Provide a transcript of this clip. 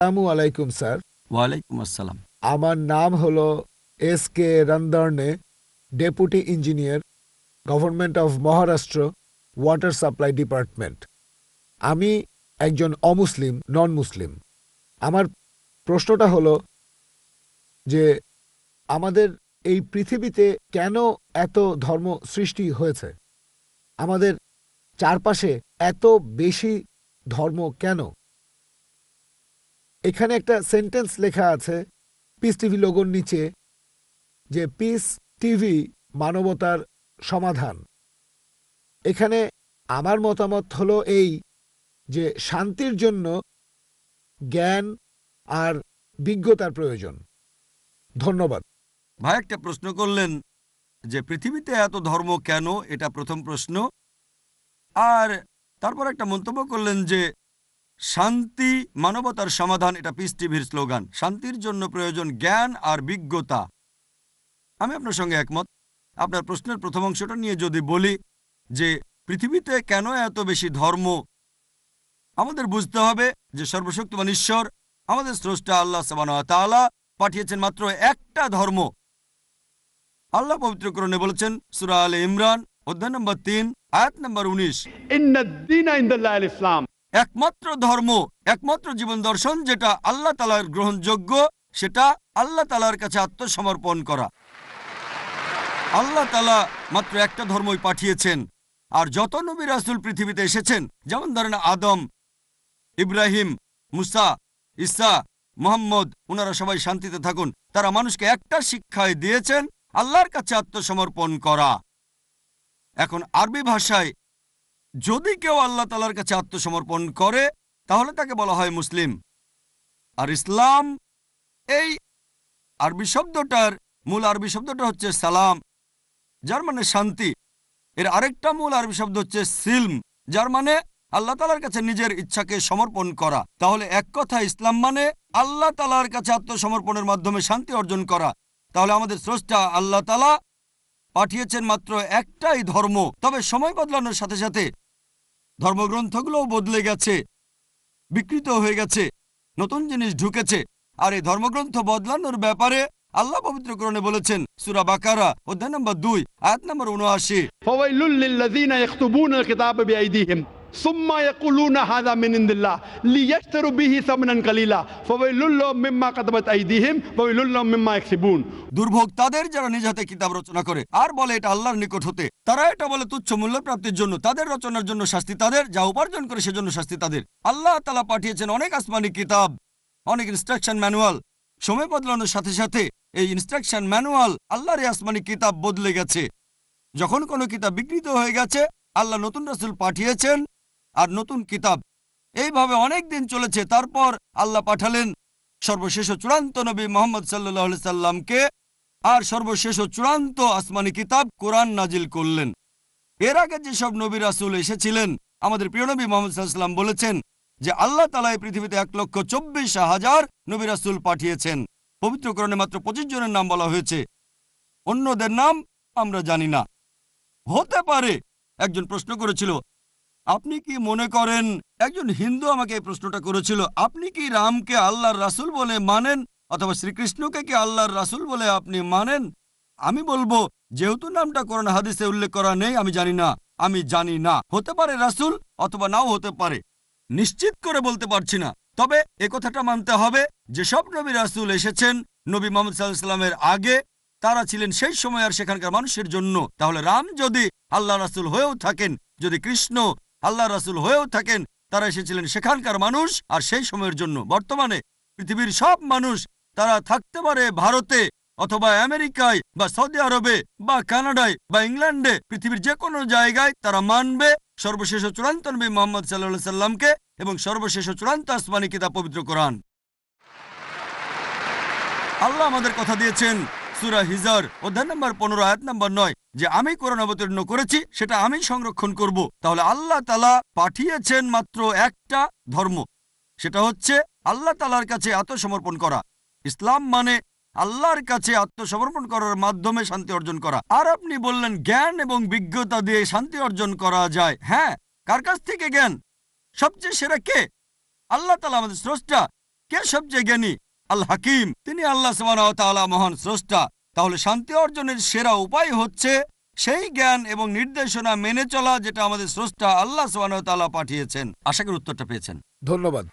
আসসালামু আলাইকুম স্যার। ওয়ালাইকুম আসসালাম। আমার নাম হলো SK রন্দর্নে, deputy engineer, government of Maharashtra, water supply department. আমি একজন অমুসলিম, নন মুসলিম। আমার প্রশ্নটা হলো যে আমাদের এই পৃথিবীতে কেন এত ধর্ম সৃষ্টি হয়েছে? আমাদের চারপাশে এত বেশি ধর্ম কেন? এখানে একটা সেন্টেন্স লেখা আছে পিস টিভি লোগোর নিচে, যে পিস টিভি মানবতার সমাধান। এখানে আমার মতামত হলো এই, যে শান্তির জন্য জ্ঞান আর বিজ্ঞতার প্রয়োজন। ধন্যবাদ। ভাই একটা প্রশ্ন করলেন যে পৃথিবীতে এত ধর্ম কেন, এটা প্রথম প্রশ্ন। আর তারপর একটা মন্তব্য করলেন যে শান্তি মানবতার সমাধান, এটা পিস টিভির স্লোগান। শান্তির জন্য প্রয়োজন জ্ঞান আর বিজ্ঞতা। আমি আপনার সঙ্গে একমত। আপনার প্রশ্নের প্রথম অংশটা নিয়ে যদি বলি যে পৃথিবীতে কেন এত বেশি ধর্ম, আমাদের বুঝতে হবে যে সর্বশক্তিমান ঈশ্বর আমাদের স্রষ্টা আল্লাহ সুবহানাহু ওয়া তাআলা পাঠিয়েছেন মাত্র একটা ধর্ম। আল্লাহ পবিত্র কোরআনে বলেছেন সূরা আলে ইমরান অধ্যায় নম্বর 3 আয়াত নম্বর 19, ইন্নাদ-দীনা ইনদাল্লাহিল ইসলাম। একমাত্র ধর্ম, একমাত্র জীবন দর্শন যেটা আল্লাহ তাআলার গ্রহণযোগ্য, সেটা আল্লাহ তাআলার কাছে আত্মসমর্পণ করা। আল্লাহ তাআলা মাত্র একটা ধর্মই পাঠিয়েছেন। আর যত নবী রাসূল পৃথিবীতে এসেছেন, যেমন ধরেন আদম, ইব্রাহিম, মুসা, ঈসা, মুহাম্মদ, ওনারা সবাই শান্তিতে থাকুন, তারা মানুষকে একটা শিক্ষাই দিয়েছেন, আল্লাহর কাছে আত্মসমর্পণ করা। এখন আরবি ভাষায় যদি কেউ আল্লাহ তাআলার কাছে আত্মসমর্পণ করে তাহলে তাকে বলা হয় মুসলিম। আর ইসলাম, এই আরবি শব্দটার মূল আরবি শব্দটা হচ্ছে সালাম, যার মানে শান্তি। এর আরেকটা মূল আরবি শব্দ হচ্ছে সিলম, যার মানে আল্লাহ তাআলার কাছে নিজের ইচ্ছাকে সমর্পণ করা। তাহলে এক কথা ইসলাম মানে আল্লাহ তাআলার কাছে আত্মসমর্পণের মাধ্যমে শান্তি অর্জন করা। তাহলে আমাদের স্রষ্টা আল্লাহ তাআলা পাঠিয়েছেন মাত্র একটাই ধর্ম। তবে সময় বদলানোর সাথে সাথে ধর্মগ্রন্থগুলোও বদলে গেছে, বিকৃত হয়ে গেছে, নতুন জিনিস ঢুকেছে। আর এই ধর্মগ্রন্থ বদলানোর ব্যাপারে আল্লাহ পবিত্র কোরআনে বলেছেন সূরা বাকারা অধ্যায় নম্বর 2 আয়াত নম্বর 79, ফাওয়াইলুল লিল্লাযীনা ইয়াকতুবুনাল কিতাবা বিআইদিহিম সুম্মা ইয়াকুলুনা হাযা মিন ইনদিল্লাহ লিয়াশতারু বিহি সামানান কালিলা ফাওয়াইলুল লাহুম মিম্মা কাতাবাত আইদিহিম ওয়াইলুল লাহুম মিম্মা ইয়াকসিবুন। দুর্ভোগ তাদের যারা নিজ হাতে কিতাব রচনা করে আর বলে এটা আল্লাহর নিকট হতে। তারা এটা বলে তুচ্ছ মূল্য প্রাপ্তির জন্য। তাদের রচনার জন্য শাস্তি তাদের, যা উপার্জন করে সেজন্য শাস্তি তাদের। আল্লাহ তাআলা পাঠিয়েছেন অনেক আসমানি কিতাব, অনেক ইনস্ট্রাকশন ম্যানুয়াল। সময় বদলানোর সাথে সাথে এই ইনস্ট্রাকশন ম্যানুয়াল, আল্লাহর এই আসমানি কিতাব বদলে গেছে। যখন কোনো কিতাব বিকৃত হয়ে গেছে, আল্লাহ নতুন রাসূল পাঠিয়েছেন আর নতুন কিতাব। এইভাবে অনেক দিন চলেছে। তারপর আল্লাহ পাঠালেন সর্বশেষ ও চূড়ান্ত নবী মুহাম্মদ সাল্লাল্লাহু আলাইহি সাল্লামকে, আর সর্বশেষ ও চূড়ান্ত আসমানি কিতাব কোরআন নাজিল করলেন। এর আগে যেসব নবী রাসূল এসেছিলেন, আমাদের প্রিয় নবী মুহাম্মদ সাল্লাল্লাহু আলাইহি সাল্লাম বলেছেন যে আল্লাহ তাআলা এই পৃথিবীতে 1,24,000 নবী রাসূল পাঠিয়েছেন। পবিত্র কোরআনে মাত্র 25 জনের নাম বলা হয়েছে, অন্যদের নাম আমরা জানি না। হতে পারে একজন প্রশ্ন করেছিল, আপনি কি মনে করেন, একজন হিন্দু আমাকে এই প্রশ্নটা করেছিল, আপনি কি রামকে আল্লাহর রাসূল বলে মানেন, অথবা শ্রীকৃষ্ণকে কি আল্লাহর রাসূল বলে আপনি মানেন? আমি বলবো, যেহেতু নামটা কোরআন হাদিসে উল্লেখ করা নেই, আমি জানি না। আমি জানি না, হতে পারে রাসূল অথবা নাও হতে পারে, নিশ্চিত করে বলতে পারছি না। তবে এ কথাটা মানতে হবে, যেসব নবী রাসূল এসেছেন নবী মুহাম্মদ সাল্লাল্লাহু আলাইহি সাল্লামের আগে, তারা ছিলেন সেই সময় আর সেখানকার মানুষের জন্য। তাহলে রাম যদি আল্লাহ রাসূল হয়েও থাকেন, যদি কৃষ্ণ আল্লাহ রাসূল হয়েও থাকেন, তারা এসেছিলেন সেখানকার মানুষ আর সেই সময়ের জন্য। বর্তমানে পৃথিবীর সব মানুষ, তারা থাকতে পারে ভারতে অথবা আমেরিকায় বা সৌদি আরবে বা কানাডায় বা ইংল্যান্ডে, পৃথিবীর যে কোনো জায়গায় তারা মানবে সর্বশেষ ও চূড়ান্ত নবী মুহাম্মদ সাল্লাল্লাহু আলাইহি সাল্লামকে এবং সর্বশেষ ও চূড়ান্ত আসমানি কিতাব পবিত্র কোরআন। আল্লাহ আমাদের কথা দিয়েছেন সূরা হিজর অধ্যায় নম্বর 15 আয়াত নম্বর 9 যে আমি কোরআন অবতীর্ণ করেছি, সেটা আমি সংরক্ষণ করব। তাহলে আল্লাহ তাআলা পাঠিয়েছেন মাত্র একটা ধর্ম, সেটা হচ্ছে আল্লাহ তাআলার কাছে আত্মসমর্পণ করা। ইসলাম মানে আল্লাহর কাছে আত্মসমর্পণ করার মাধ্যমে শান্তি অর্জন করা। আর আপনি বললেন জ্ঞান এবং বিজ্ঞতা দিয়ে শান্তি অর্জন করা যায়। হ্যাঁ, কার কাছ থেকে জ্ঞান? সবচেয়ে সেরা কে? আল্লাহ তাআলা আমাদের স্রষ্টা। কে সবচেয়ে জ্ঞানী? আল হাকিম, তিনি আল্লাহ সুবহানাহু ওয়া তাআলা মহান স্রষ্টা। তাহলে শান্তি অর্জনের সেরা উপায় হচ্ছে সেই জ্ঞান এবং নির্দেশনা মেনে চলা যেটা আমাদের স্রষ্টা আল্লাহ সুবহানাহু ওয়া তাআলা পাঠিয়েছেন। আশা করি উত্তরটা পেয়েছেন। ধন্যবাদ।